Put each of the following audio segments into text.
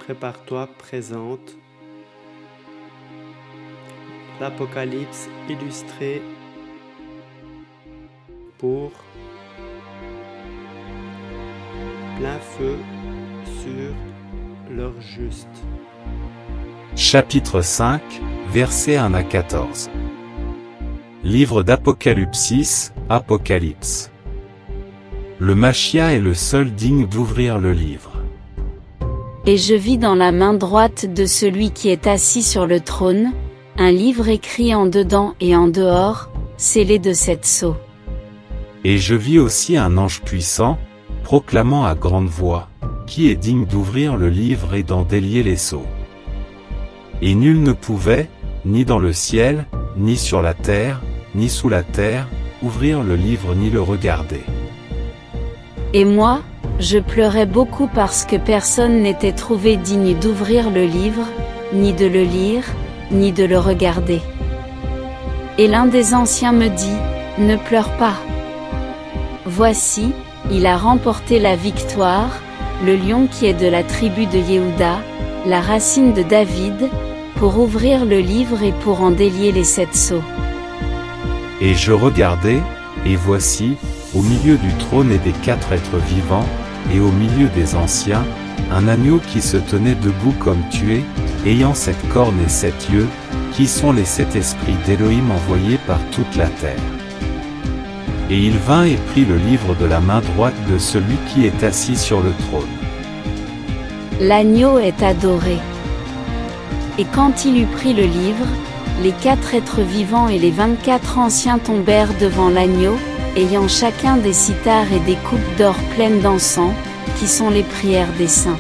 Prépare-toi présente l'Apocalypse illustré pour plein feu sur l'heure juste. Chapitre 5, versets 1 à 14. Livre d'Apocalypse, Apocalypse. Le Machia est le seul digne d'ouvrir le livre. Et je vis dans la main droite de celui qui est assis sur le trône, un livre écrit en dedans et en dehors, scellé de 7 sceaux. Et je vis aussi un ange puissant, proclamant à grande voix, qui est digne d'ouvrir le livre et d'en délier les sceaux. Et nul ne pouvait, ni dans le ciel, ni sur la terre, ni sous la terre, ouvrir le livre ni le regarder. Et moi, je pleurais beaucoup parce que personne n'était trouvé digne d'ouvrir le livre, ni de le lire, ni de le regarder. Et l'un des anciens me dit, « Ne pleure pas. Voici, il a remporté la victoire, le lion qui est de la tribu de Yehuda, la racine de David, pour ouvrir le livre et pour en délier les 7 sceaux. » Et je regardai, et voici, au milieu du trône et des 4 êtres vivants, et au milieu des anciens, un agneau qui se tenait debout comme tué, ayant 7 cornes et 7 yeux, qui sont les 7 esprits d'Élohim envoyés par toute la terre. Et il vint et prit le livre de la main droite de celui qui est assis sur le trône. L'agneau est adoré. Et quand il eut pris le livre, les 4 êtres vivants et les 24 anciens tombèrent devant l'agneau, ayant chacun des cithars et des coupes d'or pleines d'encens, qui sont les prières des saints.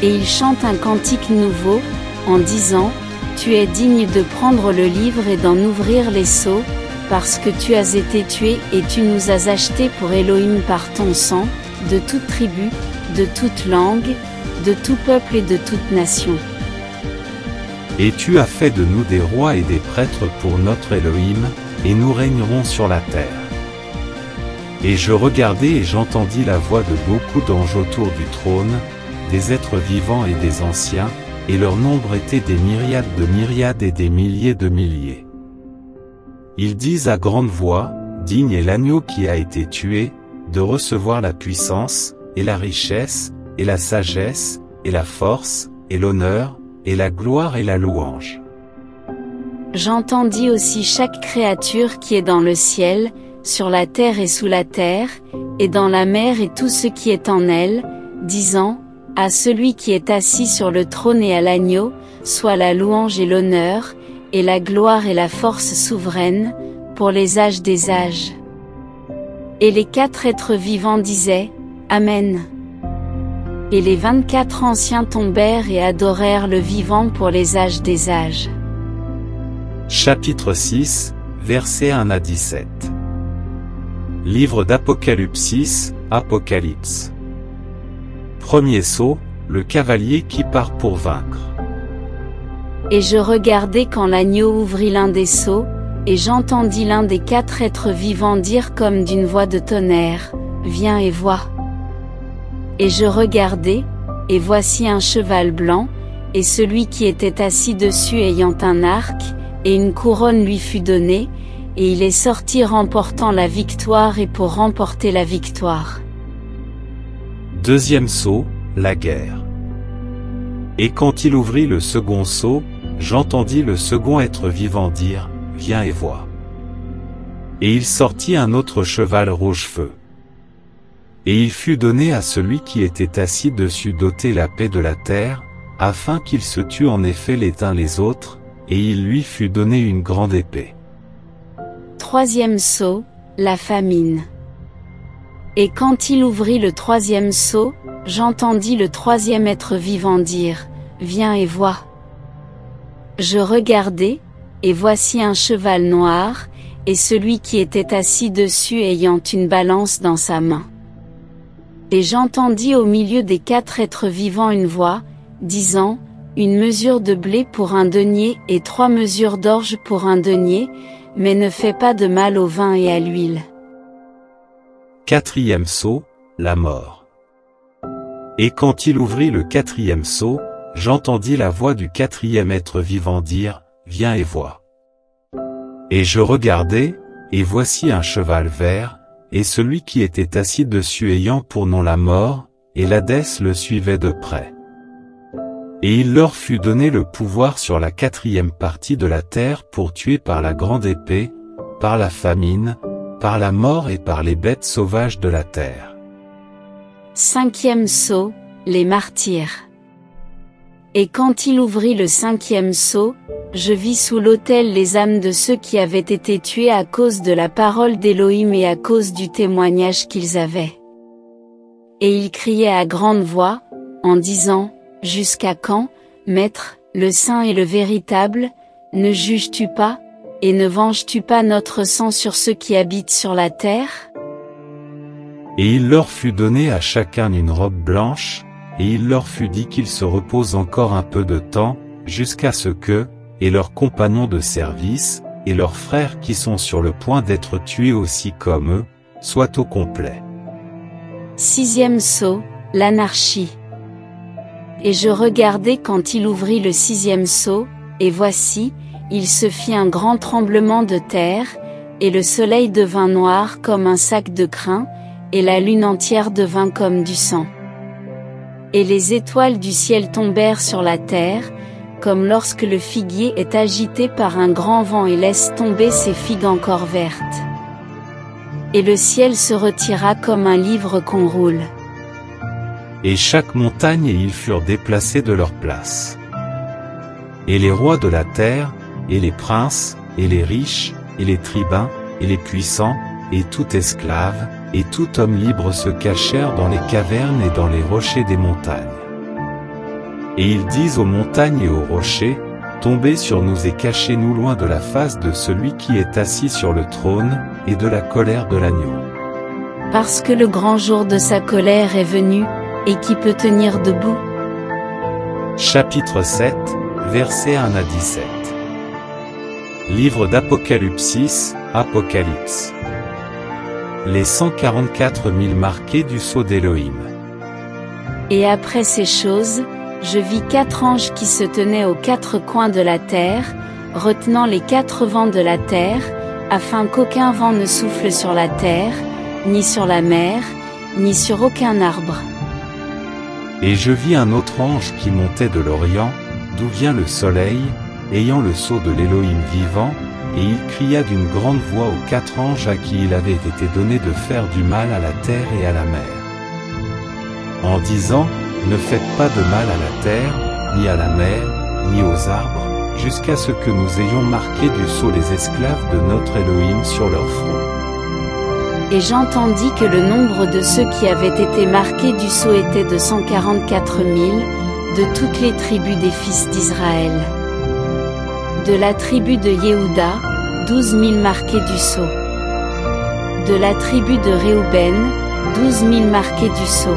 Et ils chantent un cantique nouveau, en disant, « Tu es digne de prendre le livre et d'en ouvrir les sceaux, parce que tu as été tué et tu nous as achetés pour Élohim par ton sang, de toute tribu, de toute langue, de tout peuple et de toute nation. Et tu as fait de nous des rois et des prêtres pour notre Élohim, et nous régnerons sur la terre. » Et je regardai et j'entendis la voix de beaucoup d'anges autour du trône, des êtres vivants et des anciens, et leur nombre était des myriades et des milliers de milliers. Ils disent à grande voix, « Digne est l'agneau qui a été tué, de recevoir la puissance, et la richesse, et la sagesse, et la force, et l'honneur, et la gloire et la louange. » J'entendis aussi chaque créature qui est dans le ciel, sur la terre et sous la terre, et dans la mer et tout ce qui est en elle, disant, à celui qui est assis sur le trône et à l'agneau, soit la louange et l'honneur, et la gloire et la force souveraine, pour les âges des âges. Et les 4 êtres vivants disaient, Amen. Et les 24 anciens tombèrent et adorèrent le vivant pour les âges des âges. Chapitre 6, versets 1 à 17. Livre d'Apocalypse, Apocalypse. Premier sceau, le cavalier qui part pour vaincre. Et je regardai quand l'agneau ouvrit l'un des sceaux, et j'entendis l'un des 4 êtres vivants dire comme d'une voix de tonnerre, « Viens et vois. » Et je regardai, et voici un cheval blanc, et celui qui était assis dessus ayant un arc, et une couronne lui fut donnée, et il est sorti remportant la victoire et pour remporter la victoire. Deuxième sceau, la guerre. Et quand il ouvrit le second sceau, j'entendis le second être vivant dire, « Viens et vois. » Et il sortit un autre cheval rouge-feu. Et il fut donné à celui qui était assis dessus d'ôter la paix de la terre, afin qu'ils se tuent en effet les uns les autres, et il lui fut donné une grande épée. Troisième sceau, la famine. Et quand il ouvrit le 3e sceau, j'entendis le 3e être vivant dire, « Viens et vois. » Je regardai, et voici un cheval noir, et celui qui était assis dessus ayant une balance dans sa main. Et j'entendis au milieu des 4 êtres vivants une voix, disant, une mesure de blé pour un denier et 3 mesures d'orge pour un denier, mais ne fais pas de mal au vin et à l'huile. Quatrième sceau, la mort. Et quand il ouvrit le quatrième sceau, j'entendis la voix du quatrième être vivant dire, viens et vois. Et je regardai, et voici un cheval vert, et celui qui était assis dessus ayant pour nom la mort, et l'Hadès le suivait de près. Et il leur fut donné le pouvoir sur la quatrième partie de la terre pour tuer par la grande épée, par la famine, par la mort et par les bêtes sauvages de la terre. Cinquième sceau, les martyrs. Et quand il ouvrit le cinquième sceau, je vis sous l'autel les âmes de ceux qui avaient été tués à cause de la parole d'Élohim et à cause du témoignage qu'ils avaient. Et ils criaient à grande voix, en disant, jusqu'à quand, Maître, le saint et le véritable, ne juges-tu pas, et ne venges-tu pas notre sang sur ceux qui habitent sur la terre? Et il leur fut donné à chacun une robe blanche, et il leur fut dit qu'ils se reposent encore un peu de temps, jusqu'à ce que, et leurs compagnons de service, et leurs frères qui sont sur le point d'être tués aussi comme eux, soient au complet. Sixième sceau, l'anarchie. Et je regardai quand il ouvrit le sixième sceau, et voici, il se fit un grand tremblement de terre, et le soleil devint noir comme un sac de crin, et la lune entière devint comme du sang. Et les étoiles du ciel tombèrent sur la terre, comme lorsque le figuier est agité par un grand vent et laisse tomber ses figues encore vertes. Et le ciel se retira comme un livre qu'on roule. Et chaque montagne et île furent déplacés de leur place. Et les rois de la terre, et les princes, et les riches, et les tribuns, et les puissants, et tout esclave, et tout homme libre se cachèrent dans les cavernes et dans les rochers des montagnes. Et ils disent aux montagnes et aux rochers, tombez sur nous et cachez-nous loin de la face de celui qui est assis sur le trône, et de la colère de l'agneau. Parce que le grand jour de sa colère est venu, et qui peut tenir debout? Chapitre 7, versets 1 à 17. Livre d'Apocalypsis, Apocalypse. Les 144 000 marqués du sceau d'Élohim. Et après ces choses, je vis 4 anges qui se tenaient aux 4 coins de la terre, retenant les 4 vents de la terre, afin qu'aucun vent ne souffle sur la terre, ni sur la mer, ni sur aucun arbre. Et je vis un autre ange qui montait de l'Orient, d'où vient le soleil, ayant le sceau de l'Élohim vivant, et il cria d'une grande voix aux 4 anges à qui il avait été donné de faire du mal à la terre et à la mer. En disant, ne faites pas de mal à la terre, ni à la mer, ni aux arbres, jusqu'à ce que nous ayons marqué du sceau les esclaves de notre Élohim sur leur front. Et j'entendis que le nombre de ceux qui avaient été marqués du sceau était de 144 000, de toutes les tribus des fils d'Israël. De la tribu de Yehuda, 12 000 marqués du sceau. De la tribu de Réhouben, 12 000 marqués du sceau.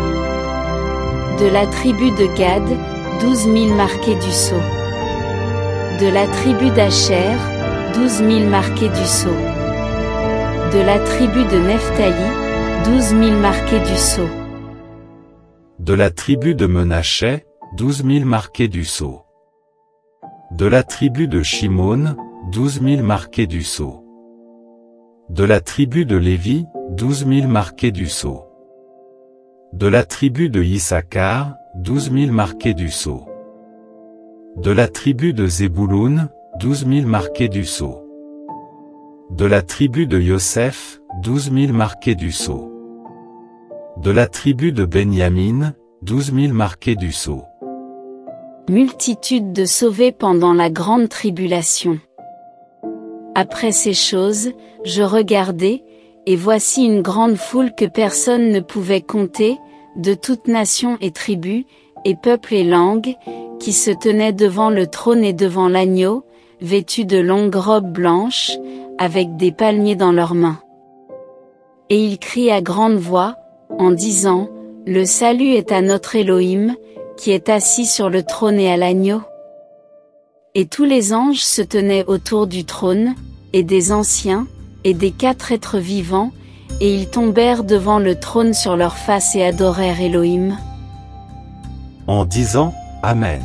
De la tribu de Gad, 12 000 marqués du sceau. De la tribu d'Asher, 12 000 marqués du sceau. De la tribu de Nephtali, 12 000 marqués du sceau. De la tribu de Menaché, 12 000 marqués du sceau. De la tribu de Shimon, 12 000 marqués du sceau. De la tribu de Lévi, 12 000 marqués du sceau. De la tribu de Issachar, 12 000 marqués du sceau. De la tribu de Zébouloun, 12 000 marqués du sceau. De la tribu de Yosef, 12 000 marqués du sceau. De la tribu de Benyamin, 12 000 marqués du sceau. Multitude de sauvés pendant la grande tribulation. Après ces choses, je regardai, et voici une grande foule que personne ne pouvait compter, de toutes nations et tribus, et peuples et langues, qui se tenaient devant le trône et devant l'agneau, vêtus de longues robes blanches, avec des palmiers dans leurs mains. Et ils crient à grande voix, en disant, le salut est à notre Élohim, qui est assis sur le trône et à l'agneau. Et tous les anges se tenaient autour du trône, et des anciens, et des 4 êtres vivants, et ils tombèrent devant le trône sur leurs faces et adorèrent Élohim. en disant « Amen ».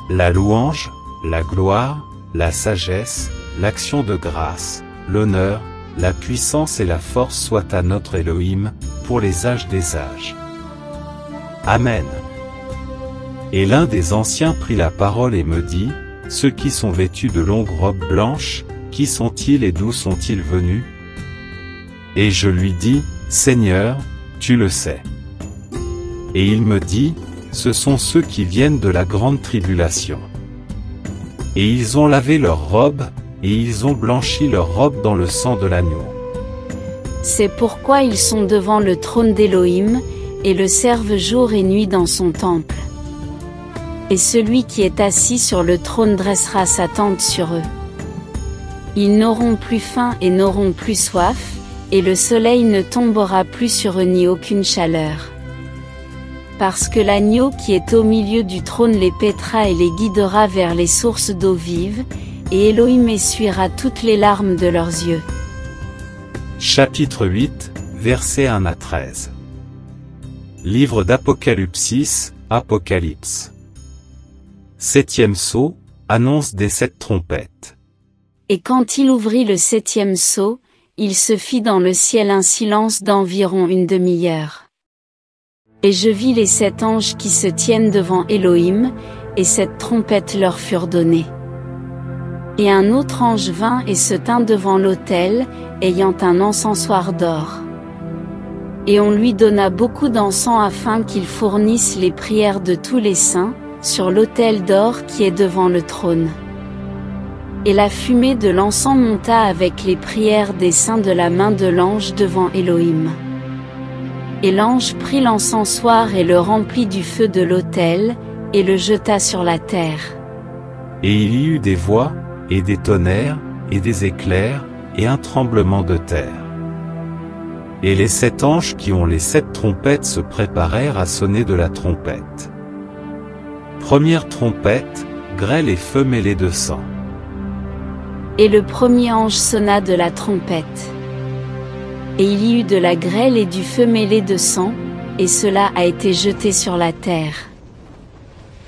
La louange, la gloire, la sagesse, l'action de grâce, l'honneur, la puissance et la force soient à notre Elohim, pour les âges des âges. Amen. Et l'un des anciens prit la parole et me dit, ceux qui sont vêtus de longues robes blanches, qui sont-ils et d'où sont-ils venus? Et je lui dis, Seigneur, tu le sais. Et il me dit, ce sont ceux qui viennent de la grande tribulation. Et ils ont lavé leurs robes, et ils ont blanchi leurs robes dans le sang de l'agneau. C'est pourquoi ils sont devant le trône d'Élohim, et le servent jour et nuit dans son temple. Et celui qui est assis sur le trône dressera sa tente sur eux. Ils n'auront plus faim et n'auront plus soif, et le soleil ne tombera plus sur eux ni aucune chaleur. Parce que l'agneau qui est au milieu du trône les paîtra et les guidera vers les sources d'eau vive, et Elohim essuiera toutes les larmes de leurs yeux. Chapitre 8, versets 1 à 13. Livre d'Apocalypse, Apocalypse. 7e sceau, annonce des 7 trompettes. Et quand il ouvrit le 7e sceau, il se fit dans le ciel un silence d'environ une demi-heure. Et je vis les 7 anges qui se tiennent devant Elohim, et 7 trompettes leur furent données. Et un autre ange vint et se tint devant l'autel, ayant un encensoir d'or. Et on lui donna beaucoup d'encens afin qu'il fournisse les prières de tous les saints, sur l'autel d'or qui est devant le trône. Et la fumée de l'encens monta avec les prières des saints de la main de l'ange devant Elohim. Et l'ange prit l'encensoir et le remplit du feu de l'autel, et le jeta sur la terre. Et il y eut des voix, et des tonnerres, et des éclairs, et un tremblement de terre. Et les 7 anges qui ont les 7 trompettes se préparèrent à sonner de la trompette. Première trompette, grêle et feu mêlés de sang. Et le premier ange sonna de la trompette. Et il y eut de la grêle et du feu mêlé de sang, et cela a été jeté sur la terre.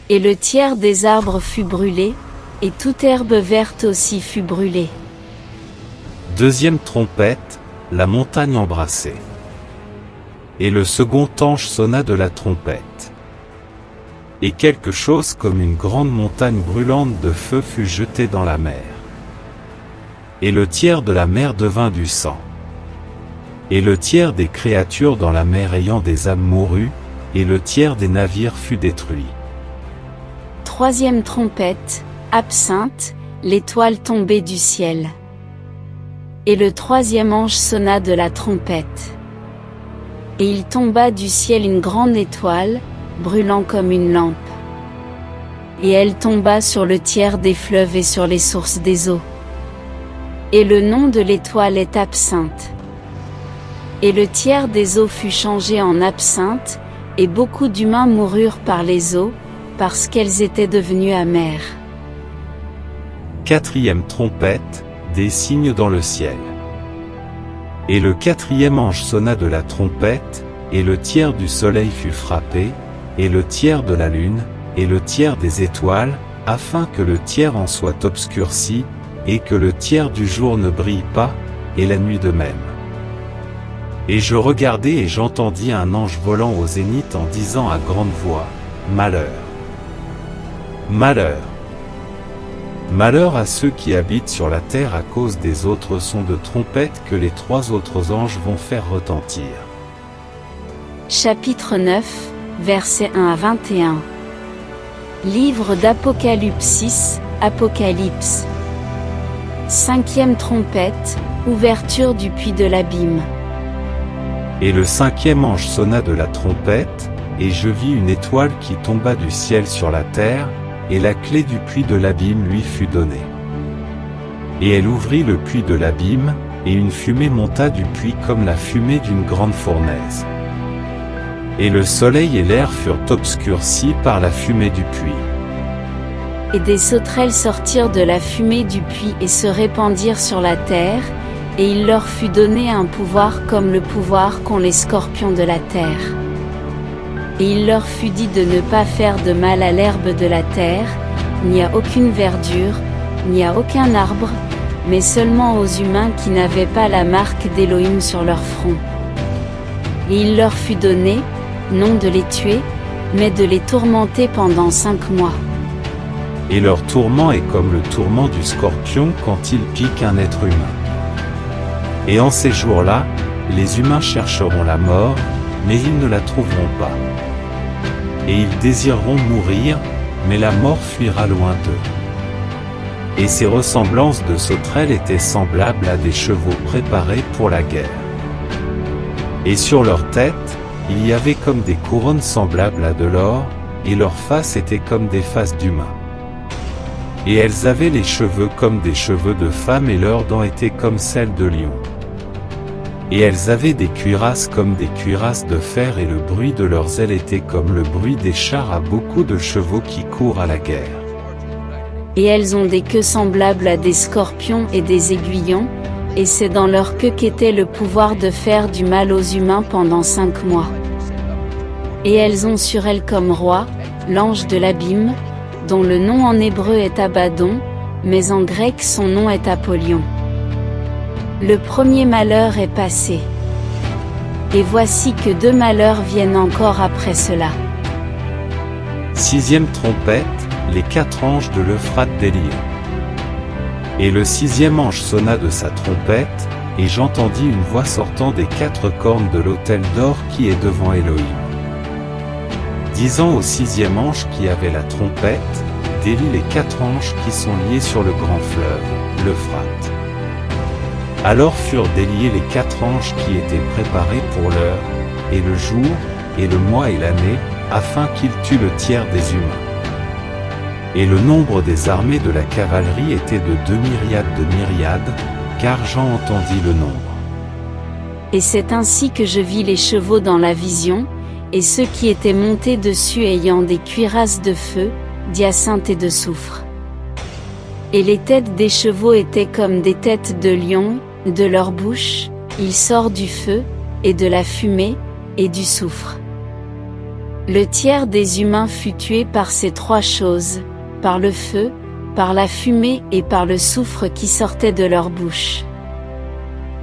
Et le tiers des arbres fut brûlé, et toute herbe verte aussi fut brûlée. Deuxième trompette, la montagne embrassée. Et le second ange sonna de la trompette. Et quelque chose comme une grande montagne brûlante de feu fut jetée dans la mer. Et le tiers de la mer devint du sang. Et le tiers des créatures dans la mer ayant des âmes mourut, et le tiers des navires fut détruit. Troisième trompette, absinthe, l'étoile tombée du ciel. Et le troisième ange sonna de la trompette. Et il tomba du ciel une grande étoile, brûlant comme une lampe. Et elle tomba sur le tiers des fleuves et sur les sources des eaux. Et le nom de l'étoile est absinthe. Et le tiers des eaux fut changé en absinthe, et beaucoup d'humains moururent par les eaux, parce qu'elles étaient devenues amères. Quatrième trompette, des signes dans le ciel. Et le quatrième ange sonna de la trompette, et le tiers du soleil fut frappé, et le tiers de la lune, et le tiers des étoiles, afin que le tiers en soit obscurci, et que le tiers du jour ne brille pas, et la nuit de même. Et je regardai et j'entendis un ange volant au zénith en disant à grande voix, Malheur! Malheur! Malheur à ceux qui habitent sur la terre à cause des autres sons de trompette que les 3 autres anges vont faire retentir. Chapitre 9, versets 1 à 21. Livre d'Apocalypse, Apocalypse. 5e trompette, ouverture du puits de l'abîme. Et le 5e ange sonna de la trompette, et je vis une étoile qui tomba du ciel sur la terre, et la clé du puits de l'abîme lui fut donnée. Et elle ouvrit le puits de l'abîme, et une fumée monta du puits comme la fumée d'une grande fournaise. Et le soleil et l'air furent obscurcis par la fumée du puits. Et des sauterelles sortirent de la fumée du puits et se répandirent sur la terre, et il leur fut donné un pouvoir comme le pouvoir qu'ont les scorpions de la terre. Et il leur fut dit de ne pas faire de mal à l'herbe de la terre, ni à aucune verdure, ni à aucun arbre, mais seulement aux humains qui n'avaient pas la marque d'Élohim sur leur front. Et il leur fut donné, non de les tuer, mais de les tourmenter pendant 5 mois. Et leur tourment est comme le tourment du scorpion quand il pique un être humain. Et en ces jours-là, les humains chercheront la mort, mais ils ne la trouveront pas. Et ils désireront mourir, mais la mort fuira loin d'eux. Et ces ressemblances de sauterelles étaient semblables à des chevaux préparés pour la guerre. Et sur leur tête, il y avait comme des couronnes semblables à de l'or, et leurs faces étaient comme des faces d'humains. Et elles avaient les cheveux comme des cheveux de femmes et leurs dents étaient comme celles de lions. Et elles avaient des cuirasses comme des cuirasses de fer et le bruit de leurs ailes était comme le bruit des chars à beaucoup de chevaux qui courent à la guerre. Et elles ont des queues semblables à des scorpions et des aiguillons, et c'est dans leur queue qu'était le pouvoir de faire du mal aux humains pendant 5 mois. Et elles ont sur elles comme roi, l'ange de l'abîme, dont le nom en hébreu est Abaddon, mais en grec son nom est Apollyon. Le premier malheur est passé. Et voici que 2 malheurs viennent encore après cela. 6e trompette, les 4 anges de l'Euphrate d'Élie. Et le 6e ange sonna de sa trompette, et j'entendis une voix sortant des 4 cornes de l'autel d'or qui est devant Élohim, disant au 6e ange qui avait la trompette, délie les 4 anges qui sont liés sur le grand fleuve, l'Euphrate. Alors furent déliés les 4 anges qui étaient préparés pour l'heure, et le jour, et le mois et l'année, afin qu'ils tuent le tiers des humains. Et le nombre des armées de la cavalerie était de 2 myriades de myriades, car Jean entendit le nombre. Et c'est ainsi que je vis les chevaux dans la vision, et ceux qui étaient montés dessus ayant des cuirasses de feu, d'hyacinthe et de soufre. Et les têtes des chevaux étaient comme des têtes de lions, de leur bouche, il sort du feu, et de la fumée, et du soufre. Le tiers des humains fut tué par ces 3 choses, par le feu, par la fumée et par le soufre qui sortait de leur bouche.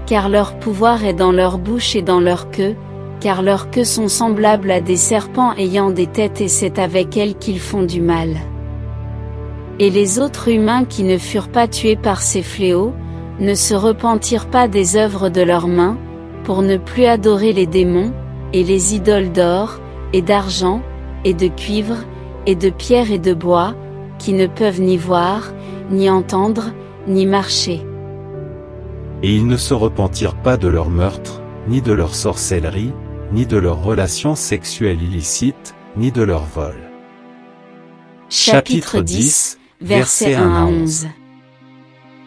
Car leur pouvoir est dans leur bouche et dans leur queue, car leurs queues sont semblables à des serpents ayant des têtes et c'est avec elles qu'ils font du mal. Et les autres humains qui ne furent pas tués par ces fléaux, ne se repentirent pas des œuvres de leurs mains, pour ne plus adorer les démons, et les idoles d'or, et d'argent, et de cuivre, et de pierre et de bois, qui ne peuvent ni voir, ni entendre, ni marcher. Et ils ne se repentirent pas de leur meurtre, ni de leur sorcellerie, ni de leurs relations sexuelles illicites, ni de leur vol. Chapitre 10, versets 1 à 11.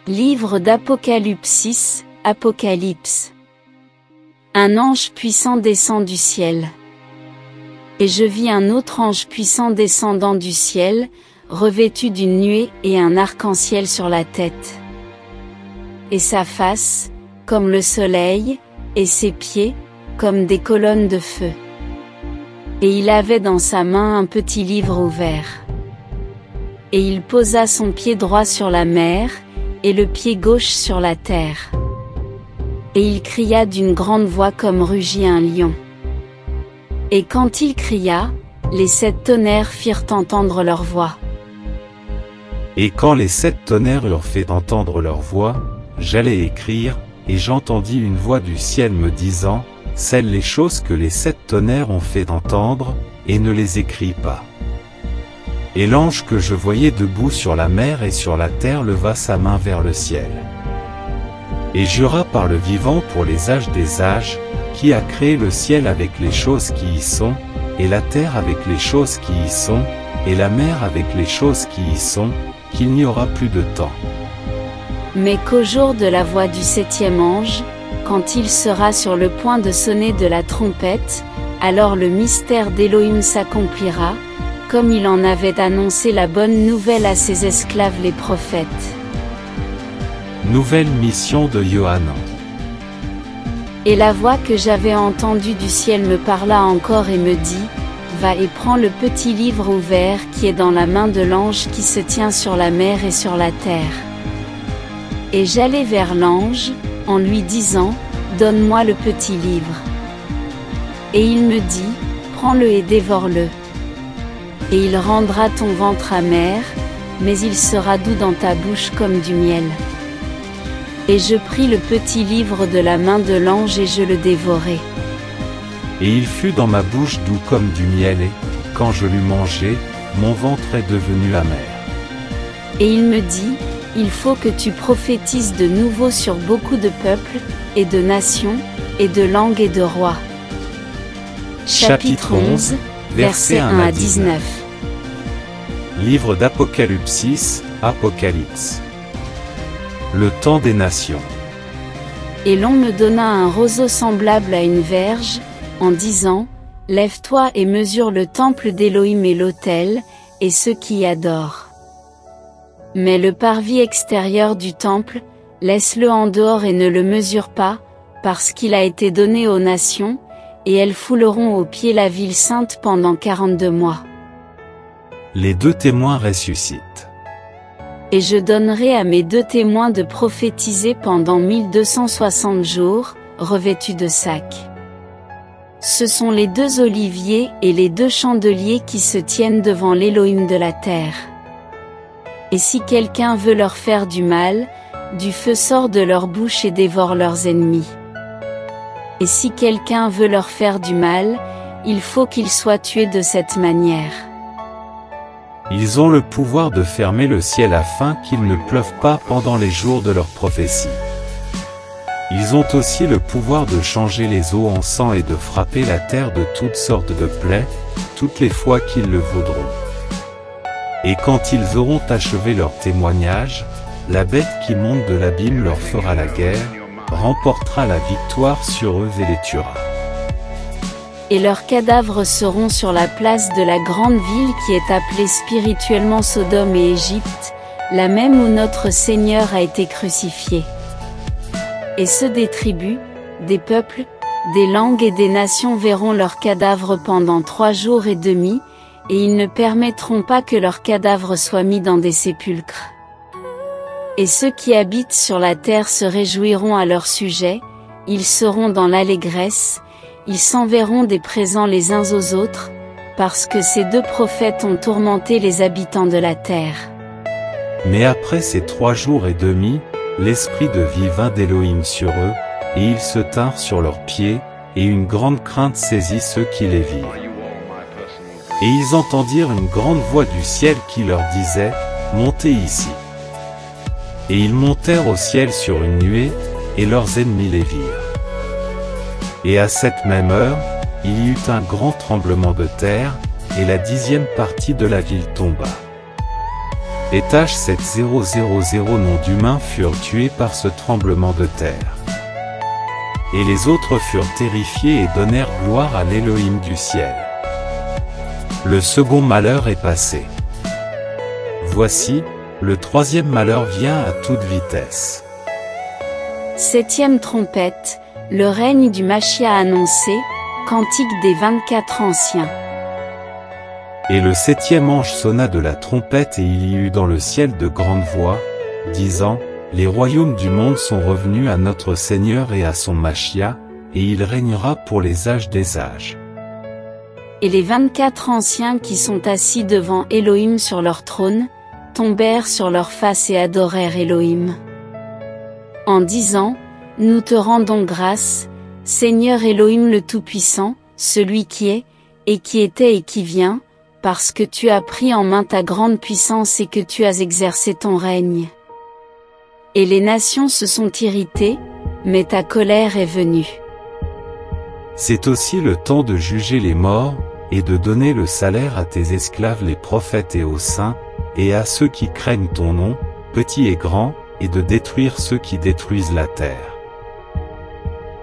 Livre d'Apocalypse, Apocalypse. Un ange puissant descend du ciel. Et je vis un autre ange puissant descendant du ciel, revêtu d'une nuée et un arc-en-ciel sur la tête. Et sa face, comme le soleil, et ses pieds, comme des colonnes de feu. Et il avait dans sa main un petit livre ouvert. Et il posa son pied droit sur la mer, et le pied gauche sur la terre. Et il cria d'une grande voix comme rugit un lion. Et quand il cria, les 7 tonnerres firent entendre leur voix. Et quand les 7 tonnerres eurent fait entendre leur voix, j'allais écrire, et j'entendis une voix du ciel me disant, scelle les choses que les 7 tonnerres ont fait entendre, et ne les écris pas. Et l'ange que je voyais debout sur la mer et sur la terre leva sa main vers le ciel. Et jura par le vivant pour les âges des âges, qui a créé le ciel avec les choses qui y sont, et la terre avec les choses qui y sont, et la mer avec les choses qui y sont, qu'il n'y aura plus de temps. Mais qu'au jour de la voix du 7e ange, quand il sera sur le point de sonner de la trompette, alors le mystère d'Élohim s'accomplira, comme il en avait annoncé la bonne nouvelle à ses esclaves les prophètes. Nouvelle mission de Yohanan. Et la voix que j'avais entendue du ciel me parla encore et me dit, va et prends le petit livre ouvert qui est dans la main de l'ange qui se tient sur la mer et sur la terre. Et j'allai vers l'ange, en lui disant, donne-moi le petit livre. Et il me dit, prends-le et dévore-le. Et il rendra ton ventre amer, mais il sera doux dans ta bouche comme du miel. Et je pris le petit livre de la main de l'ange et je le dévorai. Et il fut dans ma bouche doux comme du miel et, quand je l'eus mangé, mon ventre est devenu amer. Et il me dit, il faut que tu prophétises de nouveau sur beaucoup de peuples, et de nations, et de langues et de rois. Chapitre 11, versets 1 à 19. Livre d'Apocalypse, Apocalypse. Le temps des nations. Et l'on me donna un roseau semblable à une verge, en disant, lève-toi et mesure le temple d'Élohim et l'autel, et ceux qui y adorent. Mais le parvis extérieur du temple, laisse-le en dehors et ne le mesure pas, parce qu'il a été donné aux nations, et elles fouleront aux pieds la ville sainte pendant 42 mois. Les deux témoins ressuscitent. Et je donnerai à mes deux témoins de prophétiser pendant 1260 jours, revêtus de sacs. Ce sont les deux oliviers et les deux chandeliers qui se tiennent devant l'Élohim de la terre. Et si quelqu'un veut leur faire du mal, du feu sort de leur bouche et dévore leurs ennemis. Et si quelqu'un veut leur faire du mal, il faut qu'il soit tué de cette manière. Ils ont le pouvoir de fermer le ciel afin qu'il ne pleuve pas pendant les jours de leur prophétie. Ils ont aussi le pouvoir de changer les eaux en sang et de frapper la terre de toutes sortes de plaies, toutes les fois qu'ils le voudront. Et quand ils auront achevé leur témoignage, la bête qui monte de l'abîme leur fera la guerre, remportera la victoire sur eux et les tuera. Et leurs cadavres seront sur la place de la grande ville qui est appelée spirituellement Sodome et Égypte, la même où notre Seigneur a été crucifié. Et ceux des tribus, des peuples, des langues et des nations verront leurs cadavres pendant 3 jours et demi, et ils ne permettront pas que leurs cadavres soient mis dans des sépulcres. Et ceux qui habitent sur la terre se réjouiront à leur sujet, ils seront dans l'allégresse, ils s'enverront des présents les uns aux autres, parce que ces deux prophètes ont tourmenté les habitants de la terre. Mais après ces 3 jours et demi, l'esprit de vie vint d'Élohim sur eux, et ils se tinrent sur leurs pieds, et une grande crainte saisit ceux qui les virent. Et ils entendirent une grande voix du ciel qui leur disait, « Montez ici. » Et ils montèrent au ciel sur une nuée, et leurs ennemis les virent. Et à cette même heure, il y eut un grand tremblement de terre, et la 10e partie de la ville tomba. Et H7000 noms d'humains furent tués par ce tremblement de terre. Et les autres furent terrifiés et donnèrent gloire à l'Élohim du ciel. Le second malheur est passé. Voici, le 3e malheur vient à toute vitesse. 7e trompette, le règne du Machia annoncé, cantique des 24 anciens. Et le 7e ange sonna de la trompette et il y eut dans le ciel de grandes voix, disant, les royaumes du monde sont revenus à notre Seigneur et à son Machia, et il régnera pour les âges des âges. Et les 24 anciens qui sont assis devant Élohim sur leur trône, tombèrent sur leur face et adorèrent Élohim. En disant, nous te rendons grâce, Seigneur Élohim le Tout-Puissant, celui qui est, et qui était et qui vient, parce que tu as pris en main ta grande puissance et que tu as exercé ton règne. Et les nations se sont irritées, mais ta colère est venue. C'est aussi le temps de juger les morts, et de donner le salaire à tes esclaves les prophètes et aux saints, et à ceux qui craignent ton nom, petits et grands, et de détruire ceux qui détruisent la terre.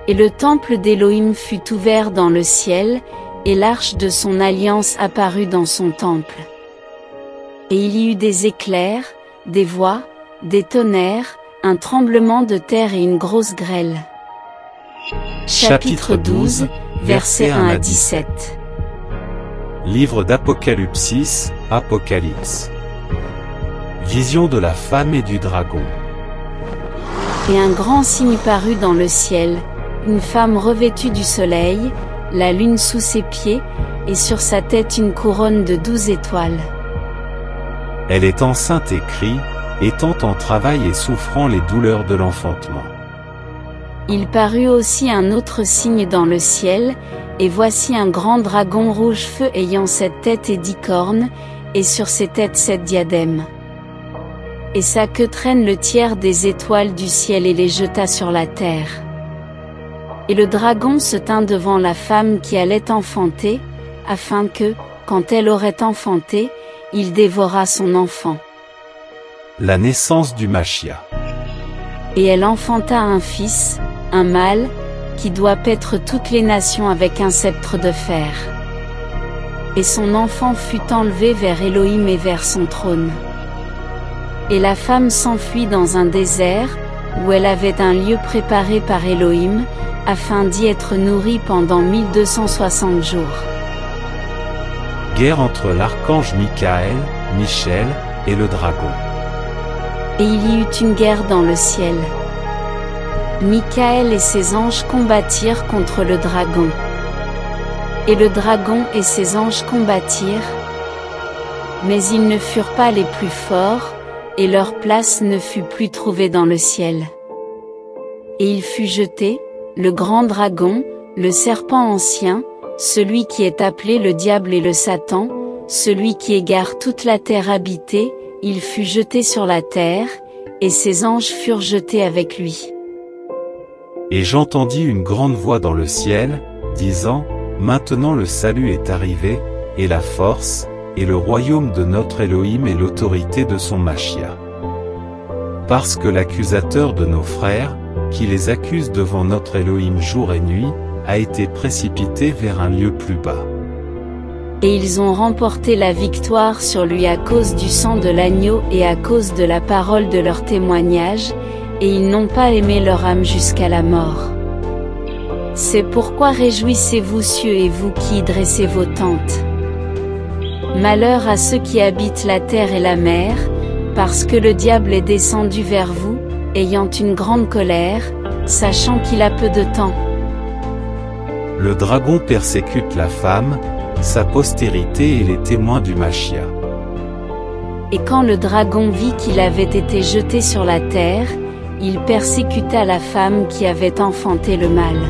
Et le temple d'Élohim fut ouvert dans le ciel, et l'arche de son alliance apparut dans son temple. Et il y eut des éclairs, des voix, des tonnerres, un tremblement de terre et une grosse grêle. Chapitre 12, versets 1 à 17. Livre d'Apocalypsis, Apocalypse. Vision de la femme et du dragon. Et un grand signe parut dans le ciel, une femme revêtue du soleil, la lune sous ses pieds, et sur sa tête une couronne de 12 étoiles. Elle est enceinte et crie, étant en travail et souffrant les douleurs de l'enfantement. Il parut aussi un autre signe dans le ciel, et voici un grand dragon rouge feu ayant 7 têtes et 10 cornes, et sur ses têtes 7 diadèmes. Et sa queue traîne le tiers des étoiles du ciel et les jeta sur la terre. Et le dragon se tint devant la femme qui allait enfanter, afin que, quand elle aurait enfanté, il dévorât son enfant. La naissance du Machia. Et elle enfanta un fils, un mâle, qui doit paître toutes les nations avec un sceptre de fer. Et son enfant fut enlevé vers Élohim et vers son trône. Et la femme s'enfuit dans un désert, où elle avait un lieu préparé par Élohim, afin d'y être nourrie pendant 1260 jours. Guerre entre l'archange Michel, et le dragon. Et il y eut une guerre dans le ciel. Michael et ses anges combattirent contre le dragon. Et le dragon et ses anges combattirent. Mais ils ne furent pas les plus forts, et leur place ne fut plus trouvée dans le ciel. Et il fut jeté, le grand dragon, le serpent ancien, celui qui est appelé le diable et le Satan, celui qui égare toute la terre habitée, il fut jeté sur la terre, et ses anges furent jetés avec lui. Et j'entendis une grande voix dans le ciel, disant, Maintenant le salut est arrivé, et la force, et le royaume de notre Élohim et l'autorité de son Machia. Parce que l'accusateur de nos frères, qui les accuse devant notre Élohim jour et nuit, a été précipité vers un lieu plus bas. Et ils ont remporté la victoire sur lui à cause du sang de l'agneau et à cause de la parole de leur témoignage, et ils n'ont pas aimé leur âme jusqu'à la mort. C'est pourquoi réjouissez-vous cieux et vous qui y dressez vos tentes. Malheur à ceux qui habitent la terre et la mer, parce que le diable est descendu vers vous, ayant une grande colère, sachant qu'il a peu de temps. Le dragon persécute la femme, sa postérité et les témoins du Machia. Et quand le dragon vit qu'il avait été jeté sur la terre, il persécuta la femme qui avait enfanté le mâle.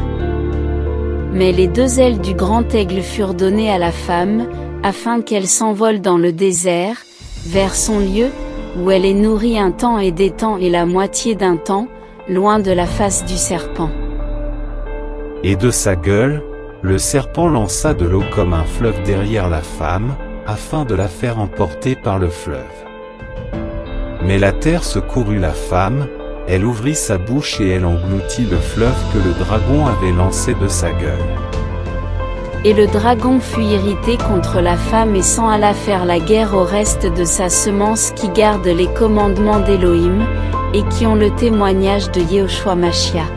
Mais les 2 ailes du grand aigle furent données à la femme, afin qu'elle s'envole dans le désert, vers son lieu, où elle est nourrie un temps et des temps et la moitié d'un temps, loin de la face du serpent. Et de sa gueule, le serpent lança de l'eau comme un fleuve derrière la femme, afin de la faire emporter par le fleuve. Mais la terre secourut la femme, elle ouvrit sa bouche et elle engloutit le fleuve que le dragon avait lancé de sa gueule. Et le dragon fut irrité contre la femme et s'en alla faire la guerre au reste de sa semence qui garde les commandements d'Élohim, et qui ont le témoignage de Yehoshua Mashiach.